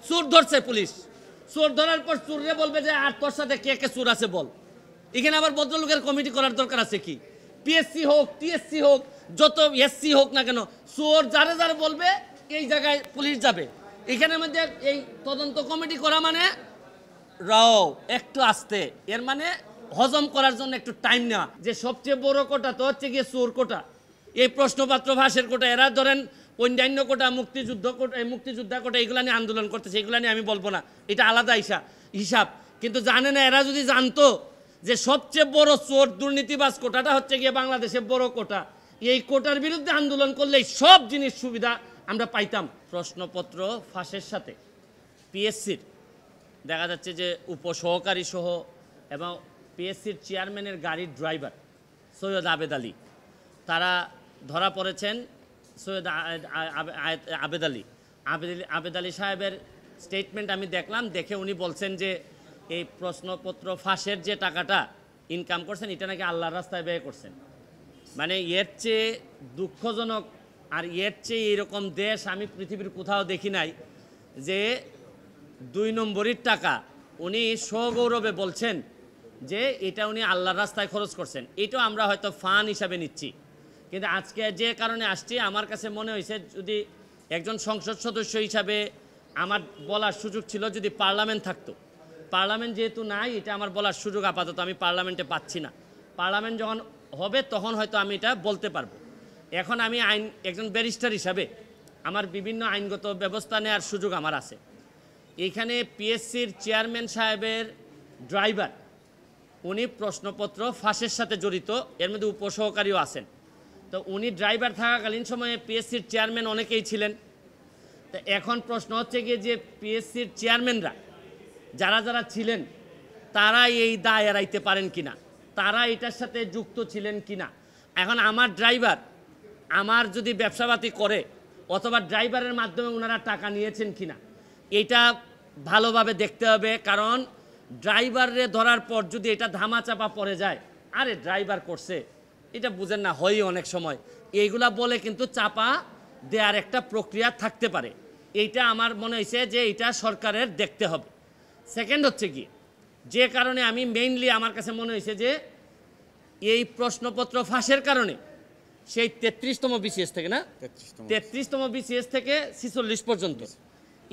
চোর ধরছে পুলিশ, চোর ধরার পর চোররে বলবে যে আর তোর সাথে কে কে চোর আছে বল। এখানে আবার ভদ্রলোকের কমিটি করার দরকার আছে কি? পিএসসি হোক, টিএসসি হোক, যত এসসি হোক না কেন, চোর যারে যারে বলবে এই জায়গায় পুলিশ যাবে। এখানের মধ্যে এই তদন্ত কমিটি করা মানে রাও একটু আস্তে, এর মানে হজম করার জন্য একটু টাইম নেওয়া। যে সবচেয়ে বড় কোটা তো হচ্ছে গিয়ে চোর কোটা, এই প্রশ্নপত্র ফাঁসের কোটা। এরা ধরেন অন্যান্য কোটা, মুক্তিযোদ্ধা কোটা, এগুলো নিয়ে আন্দোলন করতেছে, এগুলো নিয়ে আমি বলবো না, এটা আলাদা হিসাব। কিন্তু জানে না, এরা যদি জানতো যে সবচেয়ে বড় চোর দুর্নীতিবাজ কোটাটা হচ্ছে গিয়ে বাংলাদেশের বড় কোটা, এই কোটার বিরুদ্ধে আন্দোলন করলে সব জিনিস সুবিধা আমরা পাইতাম। প্রশ্নপত্র ফাঁসের সাথে পিএসসির দেখা যাচ্ছে যে উপসহকারী সহ এবং পিএসসির চেয়ারম্যানের গাড়ির ড্রাইভার সৈয়দ আবেদ আলী, তারা ধরা পড়েছেন। সৈয়দ আবেদ আলী সাহেবের স্টেটমেন্ট আমি দেখলাম, দেখে উনি বলছেন যে এই প্রশ্নপত্র ফাঁসের যে টাকাটা ইনকাম করছেন, এটা নাকি আল্লাহর রাস্তায় ব্যয় করছেন। মানে এর চেয়ে দুঃখজনক আর এর চেয়ে এরকম দেশ আমি পৃথিবীর কোথাও দেখি নাই যে 2 নম্বরের টাকা উনি সগৌরবে বলছেন যে এটা উনি আল্লাহর রাস্তায় খরচ করছেন। এটাও আমরা হয়তো ফান হিসাবে নিচ্ছি, কিন্তু আজকে যে কারণে আসছি, আমার কাছে মনে হয়েছে যদি একজন সংসদ সদস্য হিসাবে আমার বলার সুযোগ ছিল, যদি পার্লামেন্ট থাকতো। পার্লামেন্ট যেহেতু নাই, এটা আমার বলার সুযোগ আপাতত আমি পার্লামেন্টে পাচ্ছি না। পার্লামেন্ট যখন হবে তখন হয়তো আমি এটা বলতে পারবো। এখন আমি একজন ব্যারিস্টার হিসাবে আমার বিভিন্ন আইনগত ব্যবস্থা নেওয়ার সুযোগ আমার আছে। এইখানে পিএসসির চেয়ারম্যান সাহেবের ড্রাইভার, উনি প্রশ্নপত্র ফাঁসের সাথে জড়িত, এর মধ্যে উপসহকারীও আছেন। তো উনি ড্রাইভার থাকাকালীন সময়ে পিএসসির চেয়ারম্যান অনেকেই ছিলেন। তো এখন প্রশ্ন হচ্ছে গিয়ে যে পিএসসির চেয়ারম্যানরা যারা যারা ছিলেন, তারা এই দায় এড়াইতে পারেন কিনা, তারা এটার সাথে যুক্ত ছিলেন কিনা। এখন আমার ড্রাইভার আমার যদি ব্যবসাপাতি করে, অথবা ড্রাইভারের মাধ্যমে ওনারা টাকা নিয়েছেন কিনা, এটা ভালোভাবে দেখতে হবে। কারণ ড্রাইভারে ধরার পর যদি এটা ধামাচাপা পড়ে যায়, আরে ড্রাইভার করছে, এটা বুঝেন না, হয় অনেক সময় এইগুলা বলে কিন্তু চাপা দেওয়ার একটা প্রক্রিয়া থাকতে পারে। এইটা আমার মনে হয়েছে যে এটা সরকারের দেখতে হবে। সেকেন্ড হচ্ছে কি, যে কারণে আমি মেইনলি আমার কাছে মনে হয়েছে যে এই প্রশ্নপত্র ফাঁসের কারণে সেই 33তম বিসিএস থেকে না 33তম বিসিএস থেকে 46 পর্যন্ত,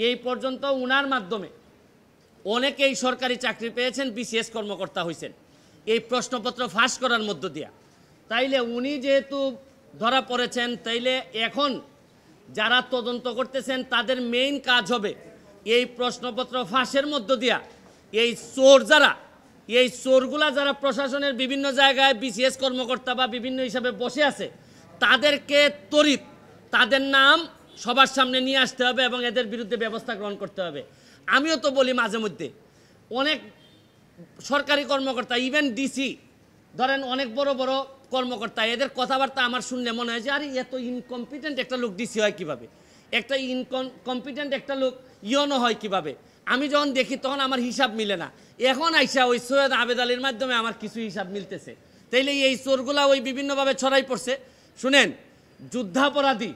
এই পর্যন্ত উনার মাধ্যমে অনেকেই সরকারি চাকরি পেয়েছেন, বিসিএস কর্মকর্তা হয়েছেন এই প্রশ্নপত্র ফাঁস করার মধ্য দিয়া। তাইলে উনি যেহেতু ধরা পড়েছেন, তাইলে এখন যারা তদন্ত করতেছেন তাদের মেইন কাজ হবে এই প্রশ্নপত্র ফাঁসের মধ্য দিয়া এই চোর যারা, এই চোরগুলা যারা প্রশাসনের বিভিন্ন জায়গায় বিসিএস কর্মকর্তা বা বিভিন্ন হিসাবে বসে আছে, তাদেরকে তড়িৎ তাদের নাম সবার সামনে নিয়ে আসতে হবে এবং এদের বিরুদ্ধে ব্যবস্থা গ্রহণ করতে হবে। আমিও তো বলি মাঝে মধ্যে, অনেক সরকারি কর্মকর্তা, ইভেন ডিসি ধরেন, অনেক বড় বড় কর্মকর্তা, এদের কথাবার্তা আমার শুনলে মনে হয় যে আরে এত ইনকম্পিটেন্ট একটা লোক ডিসি হয় কিভাবে, একটা ইনকম্পিটেন্ট একটা লোক ইয়নো হয় কিভাবে। আমি যখন দেখি তখন আমার হিসাব মিলে না। এখন আইসা ওই সৈয়দ আবেদ আলীর মাধ্যমে আমার কিছু হিসাব মিলতেছে। তাইলে এই চোরগুলা ওই বিভিন্নভাবে ছড়াই পড়ছে। শুনেন, যুদ্ধাপরাধী,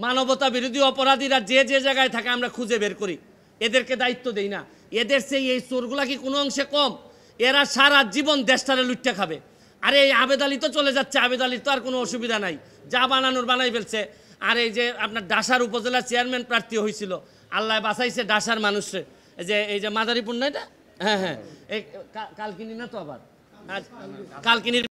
মানবতা বিরোধী অপরাধীরা যে যে জায়গায় থাকে আমরা খুঁজে বের করি, এদেরকে দায়িত্ব দেই না। এদের সেই এই চোরগুলা কি কোনো অংশে কম? এরা সারা জীবন দেশটারে লুটতে খাবে। আরে এই আবেদ আলী তো চলে যাচ্ছে, আবেদ আলীর তো আর কোনো অসুবিধা নাই, যা বানানোর বানাই ফেলছে। আর এই যে আপনার ডাসার উপজেলা চেয়ারম্যান প্রার্থী হয়েছিল, আল্লাহ বাঁচাইছে ডাসার মানুষে, এই যে মাদারীপুর না এটা, হ্যাঁ, এই কালকিনি না তো আবার কালকিনির